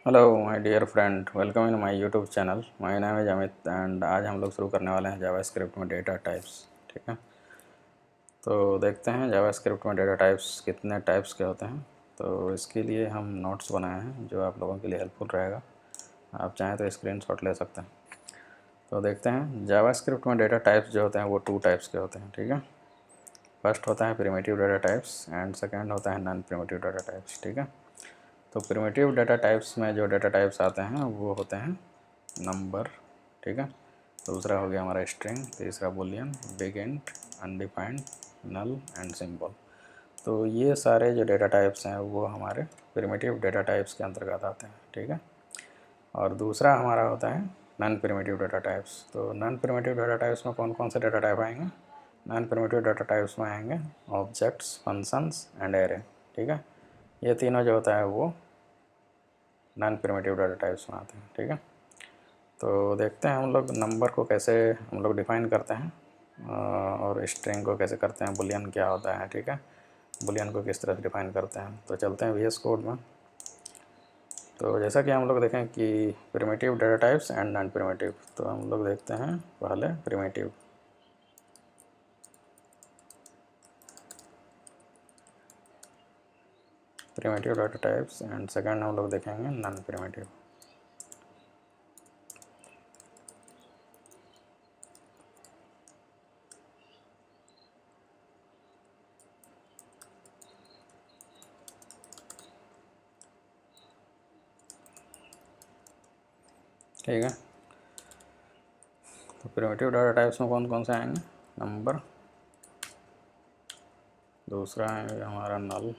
Hello my dear friend, welcome in my YouTube channel. My name is Amit and आज हम लोग शुरू करने वाले हैं जावास्क्रिप्ट में डेटा टाइप्स। ठीक है, तो देखते हैं जावास्क्रिप्ट में डेटा टाइप्स कितने टाइप्स के होते हैं। तो इसके लिए हम नोट्स बनाए हैं जो आप लोगों के लिए हेल्पफुल रहेगा। आप चाहें तो स्क्रीनशॉट ले सकते हैं। तो देखते हैं जावास्क्रिप्ट में डेटा टाइप्स जो होते हैं वो 2 टाइप्स के होते हैं। ठीक है, फर्स्ट होता है primitive data types and second होता है नॉन प्रिमिटिव डेटा टाइप्स। ठीक है, तो प्रिमिटिव डेटा टाइप्स में जो डेटा टाइप्स आते हैं वो होते हैं नंबर। ठीक है, दूसरा हो गया हमारा स्ट्रिंग, तीसरा boolean, big int, undefined, null and symbol. तो ये सारे जो डेटा टाइप्स हैं वो हमारे प्रिमिटिव डेटा टाइप्स के अंतर्गत आते हैं। ठीक है, और दूसरा हमारा होता है नॉन प्रिमिटिव डेटा टाइप्स। तो नॉन प्रिमिटिव डेटा टाइप्स में कौन कौन से डेटा टाइप आएंगे? नॉन प्रिमिटिव डेटा टाइप्स में आएंगे ऑब्जेक्ट्स, फंक्शंस एंड एरे। ठीक है, ये तीनों जो होता है वो नॉन प्रिमिटिव डाटा टाइप्स में आते हैं। ठीक है, तो देखते हैं हम लोग नंबर को कैसे हम लोग डिफ़ाइन करते हैं और स्ट्रिंग को कैसे करते हैं, बुलियन क्या होता है। ठीक है, बुलियन को किस तरह से डिफ़ाइन करते हैं। तो चलते हैं VS कोड में। तो जैसा कि हम लोग देखें कि primitive data types and non primitive, तो हम लोग देखते हैं पहले primitive. Primitive data types and second हम लोग देखेंगे नॉन प्रिमिटिव। ठीक है, तो प्रिमिटिव डाटा टाइप्स में कौन कौन से आएंगे? नंबर, दूसरा है हमारा नल,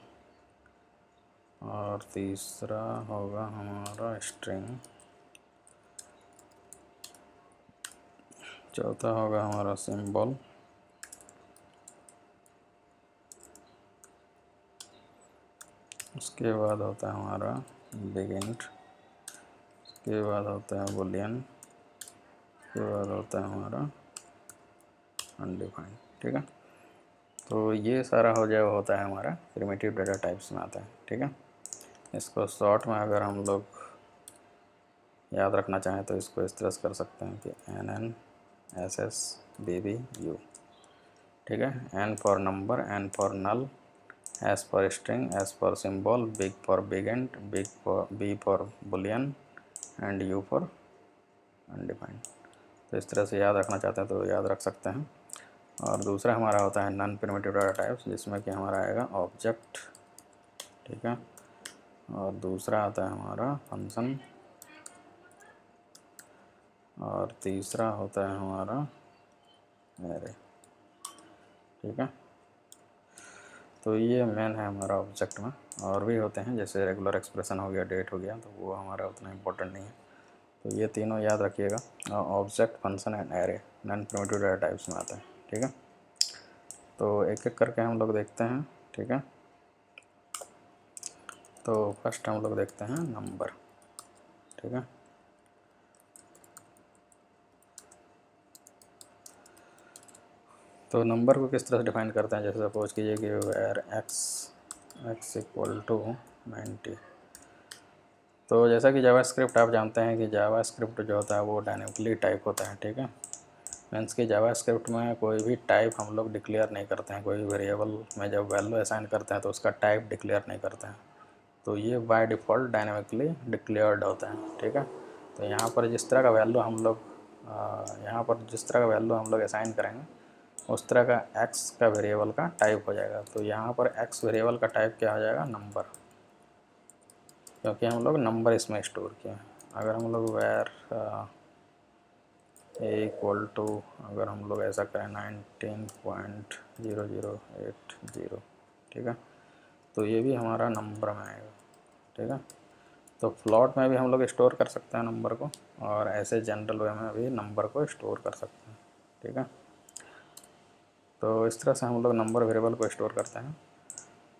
और तीसरा होगा हमारा स्ट्रिंग, चौथा होगा हमारा सिंबल, उसके बाद होता है हमारा बिग इंट, उसके बाद होता है बुलियन, उसके बाद होता है हमारा अनडिफाइंड। ठीक है, तो ये सारा हो जाए होता है हमारा प्रिमिटिव डेटा टाइप्स में आता है। ठीक है, इसको शॉर्ट में अगर हम लोग याद रखना चाहें तो इसको इस तरह से कर सकते हैं कि NNSSBBU। ठीक है, N for number, N for null, S for string, S for symbol, big for big int, B for boolean and U for undefined. तो इस तरह से याद रखना चाहते हैं तो याद रख सकते हैं। और दूसरा हमारा होता है नॉन प्रिमिटिव डाटा टाइप्स, जिसमें कि हमारा आएगा ऑब्जेक्ट। ठीक है, और दूसरा आता है हमारा फंक्शन, और तीसरा होता है हमारा एरे। ठीक है, तो ये मेन है हमारा ऑब्जेक्ट में। और भी होते हैं जैसे रेगुलर एक्सप्रेशन हो गया, डेट हो गया, तो वो हमारा उतना इम्पोर्टेंट नहीं है। तो ये तीनों याद रखिएगा, object, function and array non primitive data types में आता है। ठीक है, तो एक एक करके हम लोग देखते हैं। ठीक है, तो फर्स्ट हम लोग देखते हैं नंबर। ठीक है, तो नंबर को किस तरह से डिफाइन करते हैं? जैसे सपोज कीजिए कि वेयर x इक्वल टू 90। तो जैसा कि जावास्क्रिप्ट आप जानते हैं कि जावास्क्रिप्ट जो होता है वो डायनेमिकली टाइप होता है। ठीक है, मीन्स कि जावास्क्रिप्ट में कोई भी टाइप हम लोग डिक्लेयर नहीं करते हैं। कोई भी वेरिएबल में जब वैल्यू असाइन करते हैं तो उसका टाइप डिक्लेयर नहीं करते हैं। तो ये बाय डिफ़ॉल्ट डायनेमिकली डिक्लेयर्ड होता है। ठीक है, तो यहाँ पर जिस तरह का वैल्यू हम लोग असाइन करेंगे उस तरह का एक्स का वेरिएबल का टाइप हो जाएगा। तो यहाँ पर एक्स वेरिएबल का टाइप क्या हो जाएगा? नंबर, क्योंकि हम लोग नंबर इसमें स्टोर किए हैं। अगर हम लोग वेयर इक्वल टू, अगर हम लोग ऐसा करें 19.0080, ठीक है, तो ये भी हमारा नंबर में आएगा। ठीक है, तो फ्लॉट में भी हम लोग स्टोर कर सकते हैं नंबर को, और ऐसे जनरल वे में भी नंबर को स्टोर कर सकते हैं। ठीक है, तो इस तरह से हम लोग नंबर वेरिएबल को स्टोर करते हैं।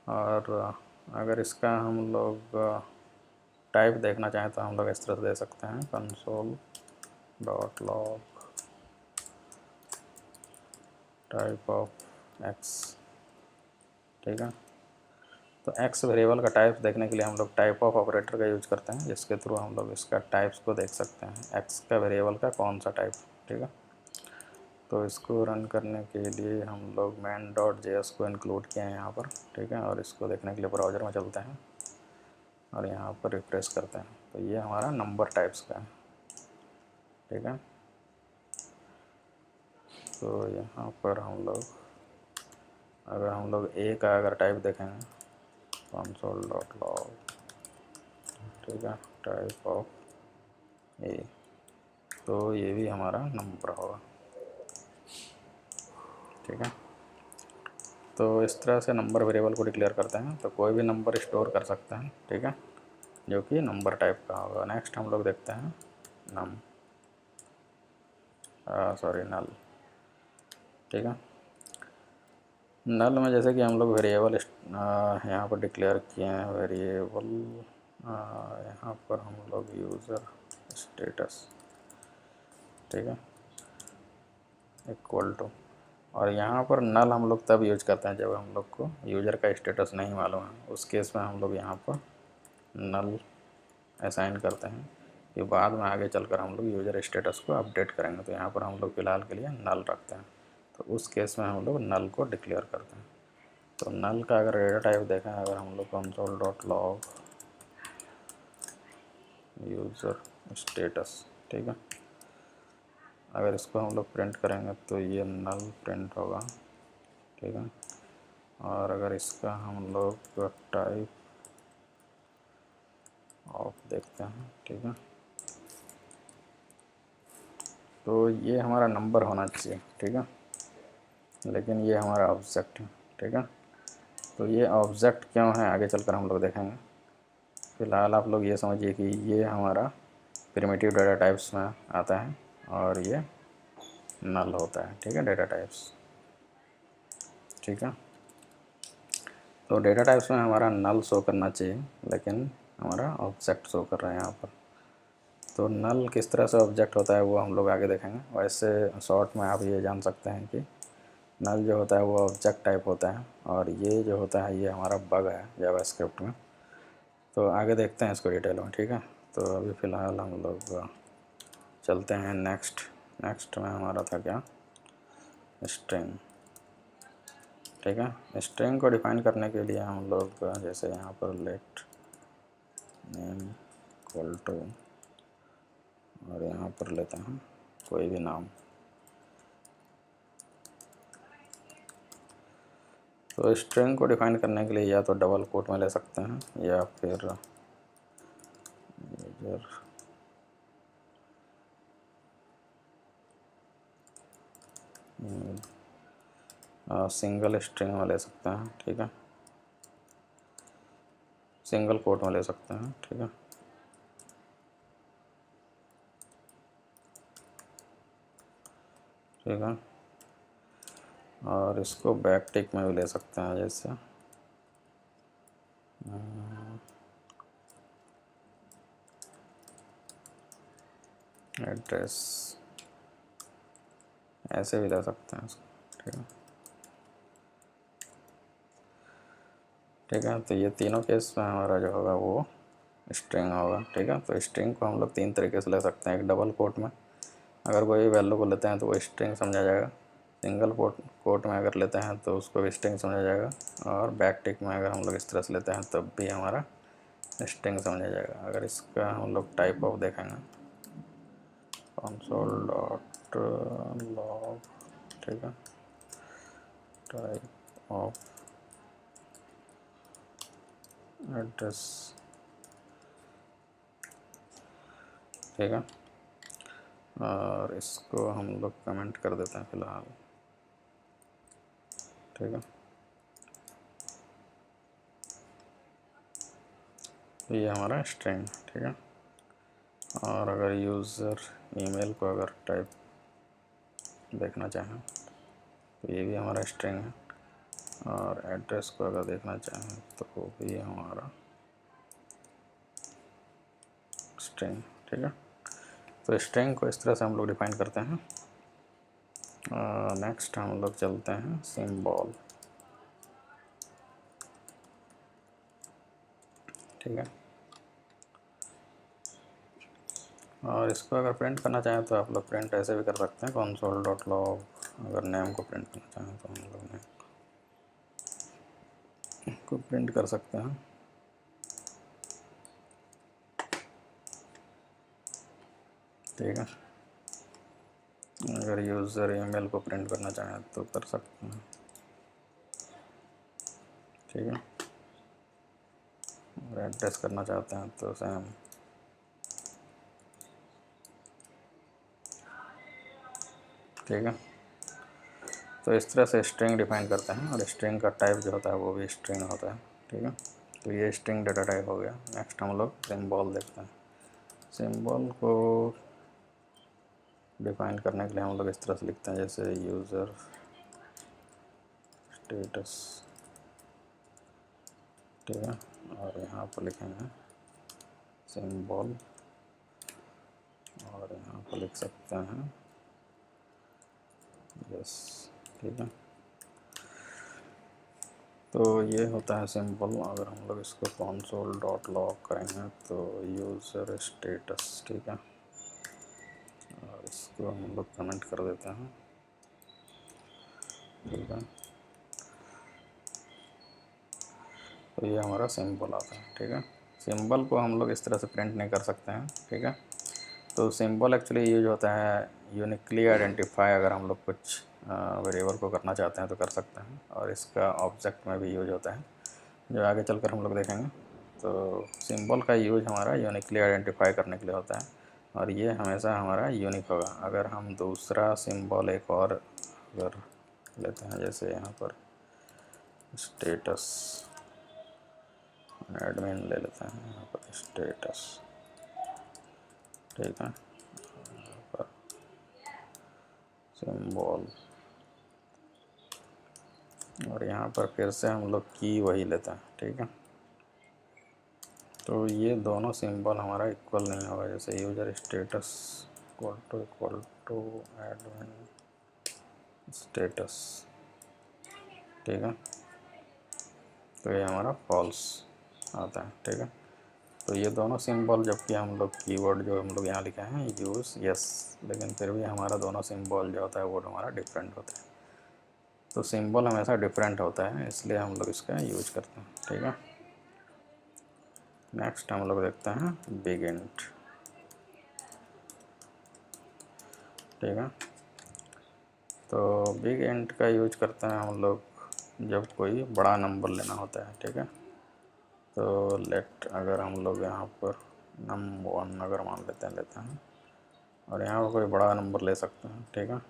और अगर इसका हम लोग टाइप देखना चाहें तो हम लोग इस तरह से दे सकते हैं console.log टाइप ऑफ एक्स। ठीक है, तो एक्स वेरिएबल का टाइप देखने के लिए हम लोग टाइप ऑफ ऑपरेटर का यूज करते हैं, जिसके थ्रू हम लोग इसका टाइप्स को देख सकते हैं, एक्स का वेरिएबल का कौन सा टाइप। ठीक है, तो इसको रन करने के लिए हम लोग main.js को इंक्लूड किए हैं यहाँ पर। ठीक है, और इसको देखने के लिए ब्राउज़र में चलते हैं और यहाँ पर रिफ्रेश करते हैं, तो ये हमारा नंबर टाइप्स का है। ठीक है, तो यहाँ पर हम लोग अगर हम लोग ए का अगर टाइप देखेंगे console.log, ठीक है, टाइप ऑफ ए, तो ये भी हमारा नंबर होगा। ठीक है, तो इस तरह से नंबर वेरिएबल को डिक्लेयर करते हैं, तो कोई भी नंबर स्टोर कर सकते हैं। ठीक है, जो कि नंबर टाइप का होगा। नेक्स्ट हम लोग देखते हैं नल। ठीक है, नल में जैसे कि हम लोग वेरिएबल यहाँ पर डिक्लेयर किए हैं, वेरिएबल यहाँ पर हम लोग यूज़र स्टेटस, ठीक है, इक्वल टू, और यहाँ पर नल हम लोग तब यूज करते हैं जब हम लोग को यूज़र का स्टेटस नहीं मालूम है। उस केस में हम लोग यहाँ पर नल असाइन करते हैं कि बाद में आगे चलकर हम लोग यूज़र स्टेटस को अपडेट करेंगे। तो यहाँ पर हम लोग फ़िलहाल के लिए नल रखते हैं, तो उस केस में हम लोग नल को डिक्लेयर करते हैं। तो नल का अगर डेटा टाइप देखें, अगर हम लोग console.log यूज़र स्टेटस, ठीक है, अगर इसको हम लोग प्रिंट करेंगे तो ये नल प्रिंट होगा। ठीक है, और अगर इसका हम लोग टाइप ऑफ देखते हैं, ठीक है, तो ये हमारा नंबर होना चाहिए। ठीक है, लेकिन ये हमारा ऑब्जेक्ट है। ठीक है, तो ये ऑब्जेक्ट क्यों है आगे चलकर हम लोग देखेंगे। फ़िलहाल आप लोग ये समझिए कि ये हमारा प्रिमिटिव डाटा टाइप्स में आता है और ये नल होता है। ठीक है, डाटा टाइप्स। ठीक है, तो डेटा टाइप्स में हमारा नल शो करना चाहिए, लेकिन हमारा ऑब्जेक्ट शो कर रहा है यहाँ पर। तो नल किस तरह से ऑब्जेक्ट होता है वो हम लोग आगे देखेंगे। वैसे शॉर्ट में आप ये जान सकते हैं कि नल जो होता है वो ऑब्जेक्ट टाइप होता है, और ये जो होता है ये हमारा बग है जावास्क्रिप्ट में। तो आगे देखते हैं इसको डिटेल में। ठीक है, तो अभी फ़िलहाल हम लोग चलते हैं नेक्स्ट में हमारा था क्या, स्ट्रिंग। ठीक है, स्ट्रिंग को डिफाइन करने के लिए हम लोग जैसे यहाँ पर लेट नेम इक्वल टू, और यहाँ पर लेते हैं कोई भी नाम। तो स्ट्रिंग को डिफाइन करने के लिए या तो डबल कोट में ले सकते हैं या फिर सिंगल स्ट्रिंग में ले सकते हैं। ठीक है, सिंगल कोट में ले सकते हैं। ठीक है, ठीक है, और इसको बैक टिक में भी ले सकते हैं, जैसे एड्रेस, ऐसे भी ले सकते हैं इसको। ठीक है, ठीक है, तो ये तीनों केस में हमारा जो होगा वो स्ट्रिंग होगा। ठीक है, तो स्ट्रिंग को हम लोग तीन तरीके से ले सकते हैं। एक डबल कोट में अगर कोई वैल्यू को लेते हैं तो वो स्ट्रिंग समझा जाएगा, सिंगल कोट में अगर लेते हैं तो उसको भी स्ट्रिंग समझा जाएगा, और बैक टिक में अगर हम लोग इस तरह से लेते हैं तब भी हमारा स्ट्रिंग समझा जाएगा। अगर इसका हम लोग टाइप ऑफ देखेंगे console.log, ठीक है, टाइप ऑफ एड्रेस। ठीक है, और इसको हम लोग कमेंट कर देते हैं फ़िलहाल। ठीक है, तो ये हमारा स्ट्रिंग। ठीक है, और अगर यूज़र ईमेल को अगर टाइप देखना चाहें तो ये भी हमारा स्ट्रिंग है, और एड्रेस को अगर देखना चाहें तो वो भी हमारा स्ट्रिंग। ठीक है, तो स्ट्रिंग को इस तरह से हम लोग डिफाइन करते हैं। नेक्स्ट हम लोग चलते हैं सिंबल। ठीक है। और इसको अगर प्रिंट करना चाहें तो आप लोग प्रिंट ऐसे भी कर सकते हैं, console.log। अगर नेम को प्रिंट करना चाहें तो हम लोग नेम को प्रिंट कर सकते हैं, ठीक है। अगर यूज़र ईमेल को प्रिंट करना चाहें तो कर सकते हैं, ठीक है। और एड्रेस करना चाहते हैं तो सेम, ठीक है। तो इस तरह से स्ट्रिंग डिफाइन करते हैं, और स्ट्रिंग का टाइप जो होता है वो भी स्ट्रिंग होता है, ठीक है। तो ये स्ट्रिंग डाटा टाइप हो गया। नेक्स्ट हम लोग सिंबल देखते हैं। सिंबल को डिफाइन करने के लिए हम लोग इस तरह से लिखते हैं, जैसे यूज़र स्टेटस, ठीक है। और यहाँ पर लिखेंगे सिंबल, और यहाँ पर लिख सकते हैं यस, ठीक है। तो ये होता है सिंबल। अगर हम लोग इसको console.log करेंगे तो यूज़र स्टेटस, ठीक है। और इसको हम लोग कमेंट कर देते हैं, ठीक है। तो ये हमारा सिंबल आता है, ठीक है। सिंबल को हम लोग इस तरह से प्रिंट नहीं कर सकते हैं, ठीक है। तो सिंबल एक्चुअली यूज होता है यूनिकली आइडेंटिफाई। अगर हम लोग कुछ वेरिएबल को करना चाहते हैं तो कर सकते हैं, और इसका ऑब्जेक्ट में भी यूज होता है, जो आगे चलकर हम लोग देखेंगे। तो सिंबल का यूज हमारा यूनिकली आइडेंटिफाई करने के लिए होता है, और ये हमेशा हमारा यूनिक होगा। अगर हम दूसरा सिंबल एक और अगर लेते हैं, जैसे यहाँ पर स्टेटस, एडमिन ले लेते हैं, यहाँ पर स्टेटस, ठीक है। यहाँ पर सिंबल, और यहाँ पर फिर से हम लोग की वही लेते हैं, ठीक है। तो ये दोनों सिंबल हमारा इक्वल नहीं होगा। जैसे user status equal to admin status, ठीक है। तो ये हमारा फॉल्स आता है, ठीक है। तो ये दोनों सिंबल, जबकि हम लोग कीवर्ड जो हम लोग यहाँ लिखे हैं यूज़ यस, लेकिन फिर भी हमारा दोनों सिंबल जो होता है वो हमारा डिफरेंट होता है। तो सिंबल हमेशा डिफरेंट होता है, इसलिए हम लोग इसका यूज करते हैं, ठीक है। नेक्स्ट हम लोग देखते हैं बिग इंट, ठीक है। तो बिग इंट का यूज करते हैं हम लोग जब कोई बड़ा नंबर लेना होता है, ठीक है। तो लेट, अगर हम लोग यहाँ पर num1 अगर मान लेते हैं, और यहाँ पर कोई बड़ा नंबर ले सकते हैं, ठीक है।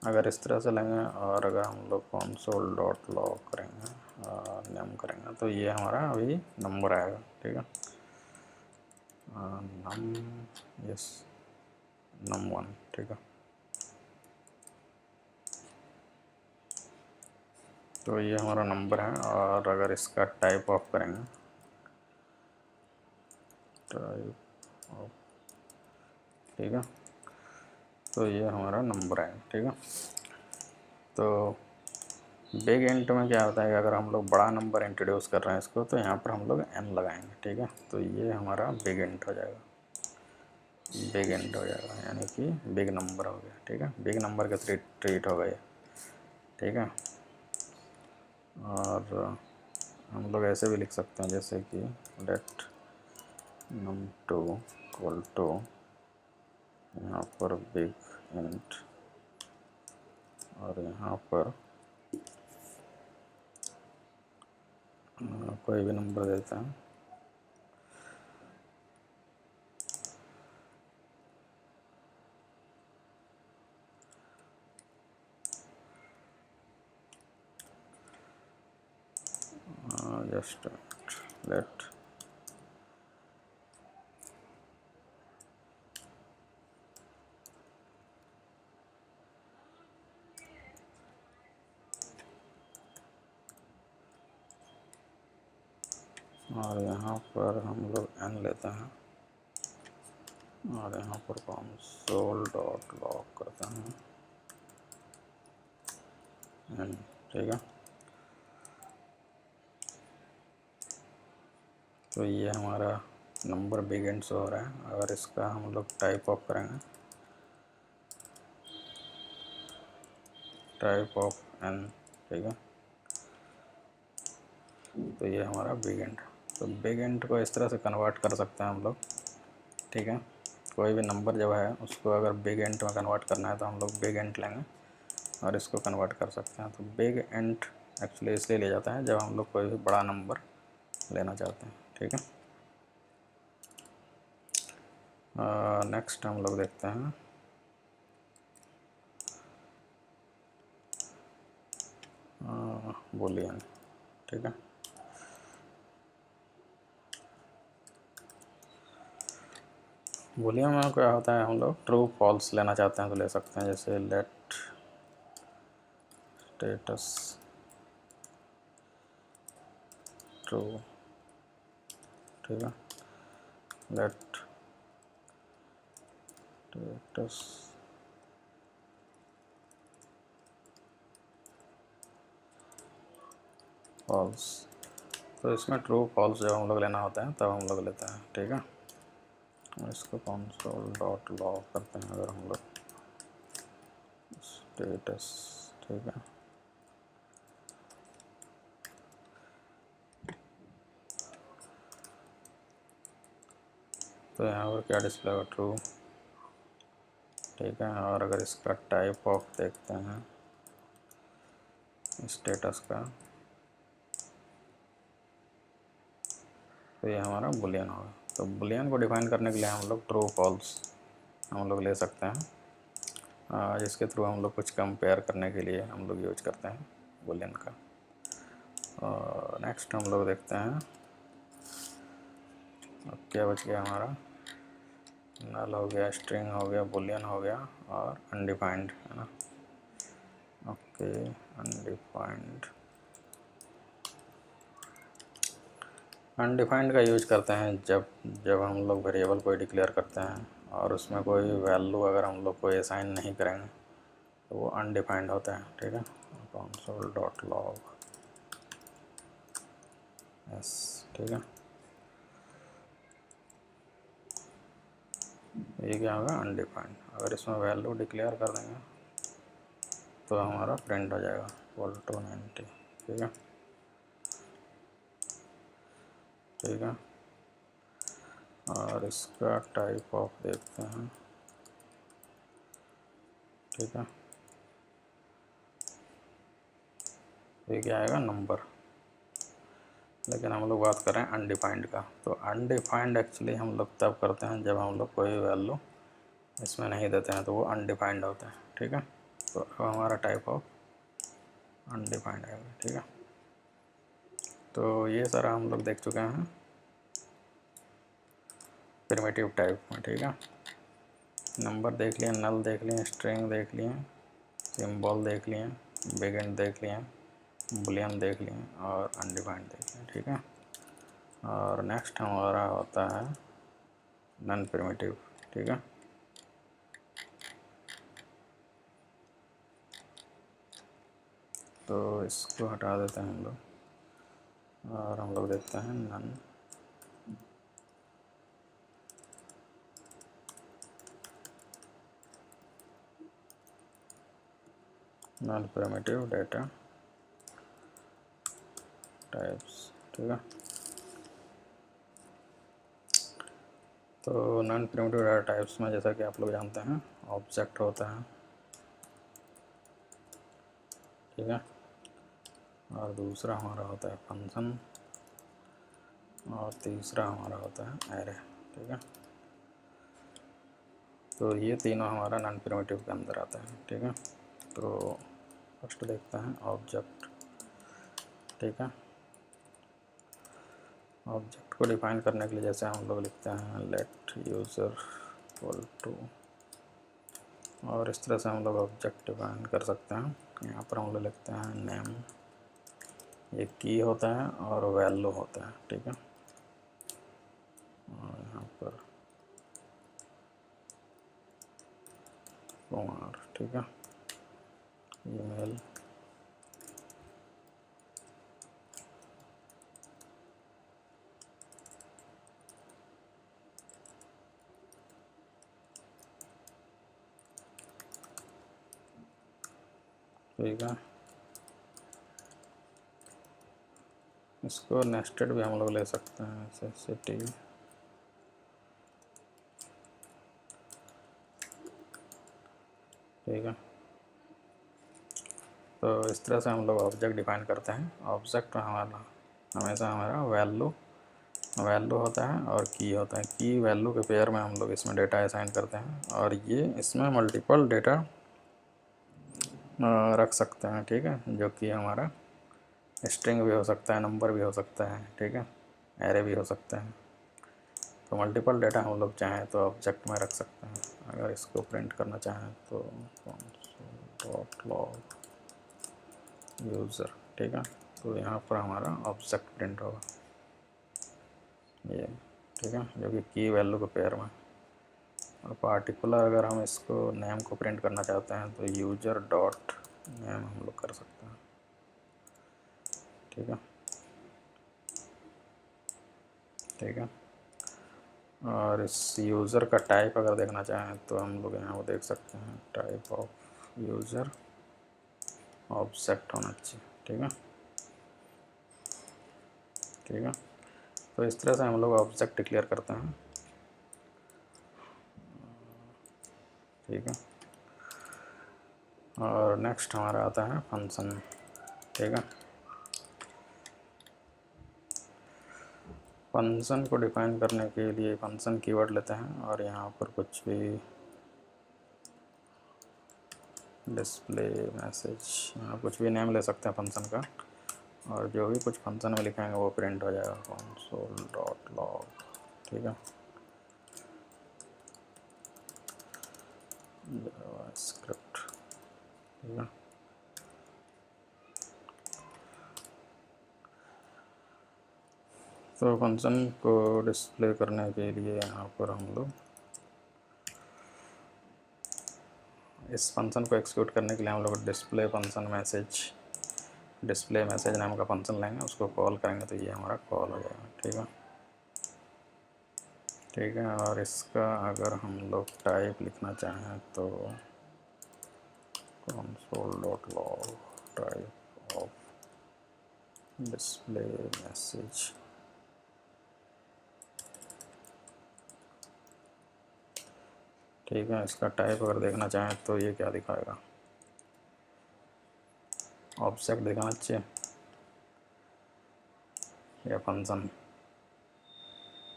अगर इस तरह से लेंगे, और अगर हम लोग console.log करेंगे, नेम करेंगे, तो ये हमारा अभी नंबर आएगा, ठीक है। नम यस num1, ठीक है। तो ये हमारा नंबर है, और अगर इसका टाइप ऑफ करेंगे, टाइप ऑफ, ठीक है, तो ये हमारा नंबर है, ठीक है। तो बिग इंट में क्या होता है कि अगर हम लोग बड़ा नंबर इंट्रोड्यूस कर रहे हैं इसको, तो यहाँ पर हम लोग n लगाएंगे, ठीक है। तो ये हमारा बिग इंट हो जाएगा, बिग इंट हो जाएगा, यानी कि बिग नंबर हो गया, ठीक है। बिग नंबर के ट्रीट हो गए, ठीक है। और हम लोग ऐसे भी लिख सकते हैं, जैसे कि लेट num2 इक्वल टू, यहाँ पर बिग इंट, और यहाँ पर कोई भी नंबर देते हैं, जस्ट लेट और यहाँ पर हम लोग n लेते हैं, और यहाँ पर console.log करते हैं n, ठीक है। तो ये हमारा नंबर बिग एंड शो हो रहा है। अगर इसका हम लोग टाइप ऑफ करेंगे, टाइप ऑफ एन, ठीक है, तो ये हमारा बिग एंड। तो बिग एंड को इस तरह से कन्वर्ट कर सकते हैं हम लोग, ठीक है। कोई भी नंबर जब है उसको अगर बिग एंड में कन्वर्ट करना है तो हम लोग बिग एंड लेंगे और इसको कन्वर्ट कर सकते हैं। तो बिग एंड एक्चुअली इसलिए लिया जाता है जब हम लोग कोई भी बड़ा नंबर लेना चाहते हैं, ठीक है। नेक्स्ट हम लोग देखते हैं बूलियन, ठीक है। बूलियन में क्या होता है, हम लोग ट्रू फॉल्स लेना चाहते हैं तो ले सकते हैं, जैसे लेट स्टेटस ट्रू, ठीक है, लेट स्टेटस फॉल्स। तो इसमें ट्रू फॉल्स जब हम लोग लेना होता है तब हम लोग लेते हैं, ठीक है। और इसको कंसोल डॉट लॉग करते हैं अगर हम लोग स्टेटस, ठीक है। तो यहाँ पर क्या डिस्प्ले होगा, ट्रू, ठीक है। और अगर इसका टाइप ऑफ देखते हैं स्टेटस का, तो ये हमारा बुलियन होगा। तो बुलियन को डिफाइन करने के लिए हम लोग ट्रू फॉल्स हम लोग ले सकते हैं, जिसके थ्रू हम लोग कुछ कंपेयर करने के लिए हम लोग यूज करते हैं बुलियन का। और नेक्स्ट हम लोग देखते हैं अब क्या बच गया हमारा, नल हो गया, स्ट्रिंग हो गया, बुलियन हो गया और अनडिफाइंड, है ना। ओके, अनडिफाइंड, अनडिफाइंड का यूज करते हैं जब हम लोग वेरिएबल को डिक्लेयर करते हैं और उसमें कोई वैल्यू अगर हम लोग कोई असाइन नहीं करेंगे तो वो अनडिफाइंड होता है, ठीक है। कंसोल डॉट लॉग एस, ठीक है। ये क्या होगा, अनडिफाइंड। अगर इसमें वैल्यू डिक्लेयर कर देंगे तो हमारा प्रिंट हो जाएगा इक्वल टू 90, ठीक है, ठीक है। और इसका टाइप ऑफ देखते हैं, ठीक है। ये क्या आएगा, नंबर। लेकिन हम लोग बात कर रहे हैं अनडिफाइंड का। तो अनडिफाइंड एक्चुअली हम लोग तब करते हैं जब हम लोग कोई वैल्यू इसमें नहीं देते हैं, तो वो अनडिफाइंड होता है, ठीक है। तो अब हमारा टाइप ऑफ अनडिफाइंड आएगा, ठीक है। तो ये सारा हम लोग देख चुके हैं प्रिमिटिव टाइप में, ठीक है। नंबर देख लिए, नल देख लिए, स्ट्रिंग देख लिए, सिंबल देख लिए, बिग एंड देख लिए, बुलियन देख लिए और अनडिफाइंड देख लिए, ठीक है। और नेक्स्ट हमारा होता है नॉन प्रिमिटिव, ठीक है। तो इसको हटा देते हैं हम लोग और हम लोग देखते हैं नॉन प्रिमिटिव डेटा टाइप्स, ठीक है। तो नॉन प्रिमिटिव डेटा टाइप्स में जैसा कि आप लोग जानते हैं ऑब्जेक्ट होता है, ठीक है। और दूसरा हमारा होता है फंक्शन और तीसरा हमारा होता है एरे, ठीक है। तो ये तीनों हमारा नॉन प्रिमिटिव के अंदर आता है, ठीक है। तो फर्स्ट देखते हैं ऑब्जेक्ट, ठीक है। ऑब्जेक्ट को डिफाइन करने के लिए जैसे हम लोग लिखते हैं लेट यूज़र इक्वल टू, और इस तरह से हम लोग ऑब्जेक्ट डिफाइन कर सकते हैं। यहाँ पर हम लोग लिखते हैं नेम, ये की होता है और वैल्यू होता है, ठीक है। और यहाँ पर कुमार, ठीक है। ईमेल, ठीक है। इसको नेस्टेड भी हम लोग ले सकते हैं, ऐसे सिटी। ठीक है, तो इस तरह से हम लोग ऑब्जेक्ट डिफाइन करते हैं। ऑब्जेक्ट हमारा हमेशा हमारा वैल्यू होता है और की होता है। की वैल्यू के पेयर में हम लोग इसमें डेटा असाइन करते हैं, और ये इसमें मल्टीपल डेटा रख सकते हैं। ठीक है, जो कि हमारा स्ट्रिंग भी हो सकता है, नंबर भी हो सकता है, ठीक है, एरे भी हो सकते हैं। तो मल्टीपल डेटा हम लोग चाहें तो ऑब्जेक्ट में रख सकते हैं। अगर इसको प्रिंट करना चाहें तो console.log यूज़र, ठीक है, तो यहाँ पर हमारा ऑब्जेक्ट प्रिंट होगा ये, ठीक है, जो कि की वैल्यू के पेयर में। और पार्टिकुलर अगर हम इसको नेम को प्रिंट करना चाहते हैं तो यूज़र डॉट नेम हम लोग कर सकते हैं। ठीक है, ठीक है। और इस यूज़र का टाइप अगर देखना चाहें तो हम लोग यहाँ वो देख सकते हैं, टाइप ऑफ यूज़र ऑब्जेक्ट होना चाहिए। ठीक है, ठीक है। तो इस तरह से हम लोग ऑब्जेक्ट डिक्लेयर करते हैं। ठीक है, और नेक्स्ट हमारा आता है फंक्शन। ठीक है, फंक्शन को डिफाइन करने के लिए फंक्शन कीवर्ड लेते हैं, और यहाँ पर कुछ भी डिस्प्ले मैसेज, यहाँ कुछ भी नेम ले सकते हैं फंक्शन का, और जो भी कुछ फंक्शन में लिखाएंगे वो प्रिंट हो जाएगा console.log। ठीक है, जावास्क्रिप्ट। ठीक है, तो फंक्शन को डिस्प्ले करने के लिए यहाँ पर हम लोग इस फंक्शन को एक्सिक्यूट करने के लिए हम लोग डिस्प्ले मैसेज नाम का फंक्शन लेंगे, उसको कॉल करेंगे तो ये हमारा कॉल हो जाएगा। ठीक है, ठीक है। और इसका अगर हम लोग टाइप लिखना चाहें तो console.log type of display message. ठीक है, इसका टाइप अगर देखना चाहें तो ये क्या दिखाएगा, ऑब्जेक्ट दिखाना चाहिए या फंक्शन,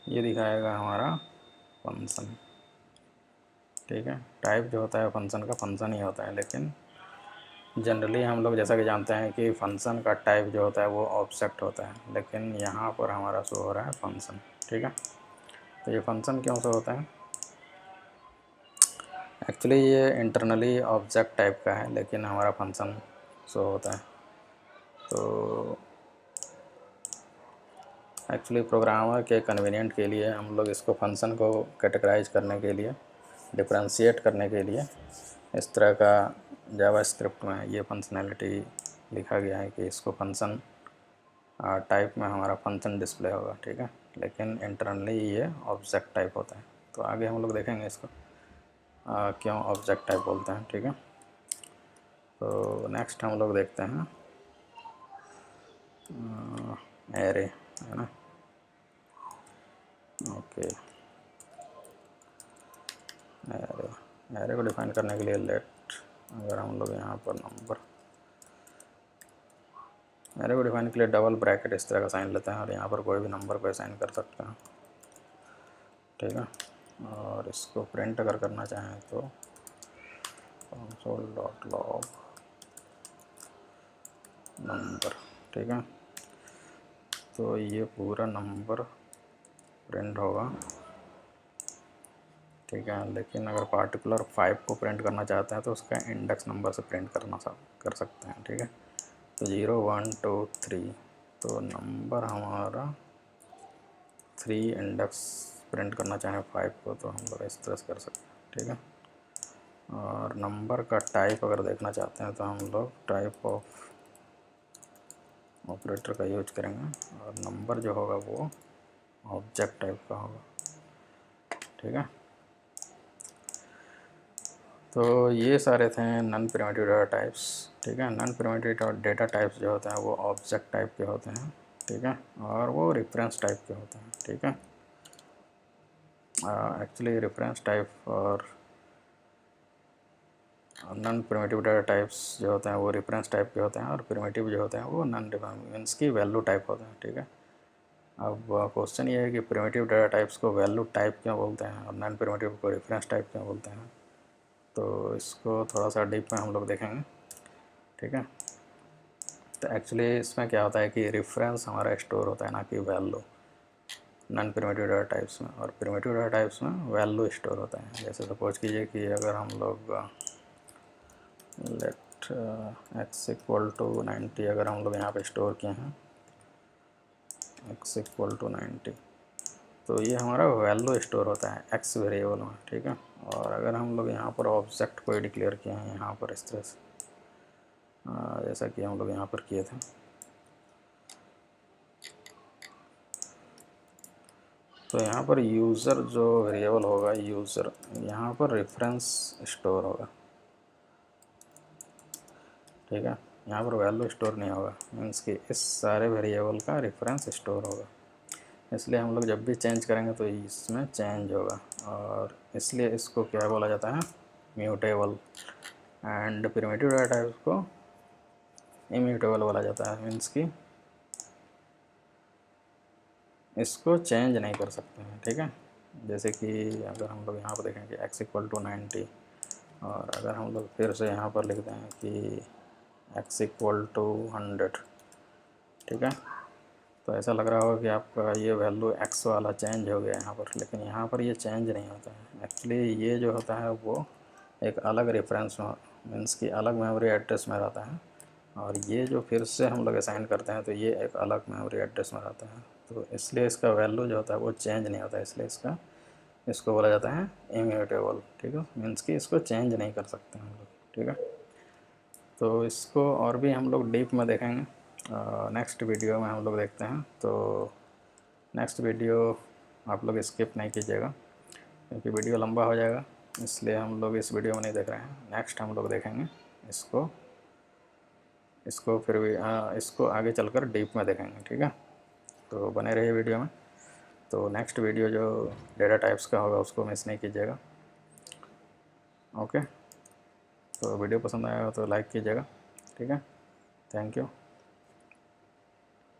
ये दिखाएगा हमारा फंक्शन। ठीक है, टाइप जो होता है फंक्शन का फंक्शन ही होता है, लेकिन जनरली हम लोग जैसा कि जानते हैं कि फंक्शन का टाइप जो होता है वो ऑब्जेक्ट होता है, लेकिन यहाँ पर हमारा शो हो रहा है फंक्शन। ठीक है, तो ये फंक्शन क्यों शो होता है, एक्चुअली ये इंटरनली ऑब्जेक्ट टाइप का है, लेकिन हमारा फंक्शन शो होता है। तो एक्चुअली प्रोग्रामर के कन्वीनियंट के लिए हम लोग इसको फंक्शन को कैटेगराइज करने के लिए, डिफरेंशिएट करने के लिए इस तरह का जावास्क्रिप्ट में ये फंक्शनैलिटी लिखा गया है कि इसको फंक्शन टाइप में हमारा फंक्शन डिस्प्ले होगा। ठीक है, लेकिन इंटरनली ये ऑब्जेक्ट टाइप होता है। तो आगे हम लोग देखेंगे इसको क्यों ऑब्जेक्ट टाइप बोलते हैं। ठीक है, तो नेक्स्ट हम लोग देखते हैं एरे, है ना। ओके, एरे को डिफाइन करने के लिए लेट, अगर हम लोग यहाँ पर नंबर, एरे को डिफाइन के लिए डबल ब्रैकेट इस तरह का साइन लेते हैं, और यहाँ पर कोई भी नंबर को असाइन कर सकते हैं। ठीक है, और इसको प्रिंट अगर करना चाहें तो console.log नंबर। ठीक है, तो ये पूरा नंबर प्रिंट होगा। ठीक है, लेकिन अगर पार्टिकुलर 5 को प्रिंट करना चाहते हैं तो उसका इंडेक्स नंबर से प्रिंट कर सकते हैं। ठीक है, तो 0 1 2 3, तो नंबर हमारा 3 इंडेक्स प्रिंट करना चाहें 5 को तो हम लोग इस तरह से कर सकते हैं। ठीक है, और नंबर का टाइप अगर देखना चाहते हैं तो हम लोग टाइप ऑफ ऑपरेटर का यूज करेंगे, और नंबर जो होगा वो ऑब्जेक्ट टाइप का होगा। ठीक है, तो ये सारे थे नॉन प्रिमिटिव डाटा टाइप्स, ठीक है। नॉन प्रिमिटिव डेटा टाइप्स जो होते हैं वो ऑब्जेक्ट टाइप के होते हैं, ठीक है, और वो रेफरेंस टाइप के होते हैं, ठीक है। एक्चुअली रेफरेंस टाइप और नॉन प्रिमिटिव डाटा टाइप्स जो होते हैं वो रेफरेंस टाइप के होते हैं, और प्रिमिटिव जो होते हैं वो नॉन मीन्स की वैल्यू टाइप होते हैं, ठीक है। अब क्वेश्चन ये है कि प्रिमिटिव डाटा टाइप्स को वैल्यू टाइप क्यों बोलते हैं और नॉन प्रिमिटिव को रेफरेंस टाइप क्यों बोलते हैं। तो इसको थोड़ा सा डीप में हम लोग देखेंगे, ठीक है। तो एक्चुअली इसमें क्या होता है कि रेफरेंस हमारा स्टोर होता है, ना कि value, non primitive data types में। और प्रिमिटिव डाटा टाइप्स में वैल्यू स्टोर होता है। जैसे सपोज कीजिए कि अगर हम लोग लेट x इक्वल टू 90 अगर हम लोग यहाँ पे स्टोर किए हैं x इक्वल टू 90, तो ये हमारा वैल्यू स्टोर होता है x वेरिएबल में, ठीक है। और अगर हम लोग यहाँ पर ऑब्जेक्ट को डिक्लेयर किए हैं यहाँ पर इस तरह से, जैसा कि हम लोग यहाँ पर किए थे, तो यहाँ पर यूज़र जो वेरिएबल होगा, यूज़र यहाँ पर रेफरेंस स्टोर होगा, ठीक है। यहाँ पर वैल्यू स्टोर नहीं होगा, मीन्स कि इस सारे वेरिएबल का रेफरेंस स्टोर होगा। इसलिए हम लोग जब भी चेंज करेंगे तो इसमें चेंज होगा, और इसलिए इसको क्या बोला जाता है, mutable. And primitive data type को इम्यूटेबल बोला जाता है, मीन्स कि इसको चेंज नहीं कर सकते हैं, ठीक है। जैसे कि अगर हम लोग यहाँ पर देखें कि x इक्वल टू 90, और अगर हम लोग फिर से यहाँ पर लिख दें कि x इक्वल टू 100, ठीक है, तो ऐसा लग रहा होगा कि आपका ये वैल्यू x वाला चेंज हो गया यहाँ पर, लेकिन यहाँ पर ये चेंज नहीं होता है। एक्चुअली ये जो होता है वो एक अलग रेफरेंस में, मीन्स कि अलग मेमोरी एड्रेस में रहता है, और ये जो फिर से हम लोग असाइन करते हैं तो ये एक अलग मेमोरी एड्रेस में रहता है। तो इसलिए इसका वैल्यू जो होता है वो चेंज नहीं होता है, इसलिए इसको बोला जाता है इम्यूटेबल, ठीक है। मीन्स कि इसको चेंज नहीं कर सकते हम लोग, ठीक है। तो इसको और भी हम लोग डीप में देखेंगे नेक्स्ट वीडियो में हम लोग देखते हैं। तो नेक्स्ट वीडियो आप लोग स्किप नहीं कीजिएगा, क्योंकि वीडियो लंबा हो जाएगा, इसलिए हम लोग इस वीडियो में नहीं देख रहे हैं। नेक्स्ट हम लोग देखेंगे इसको फिर भी इसको आगे चलकर डीप में देखेंगे, ठीक है। तो बने रहिए वीडियो में। तो नेक्स्ट वीडियो जो डेटा टाइप्स का होगा उसको मिस नहीं कीजिएगा, ओके। तो वीडियो पसंद आया हो तो लाइक कीजिएगा, ठीक है। Thank you.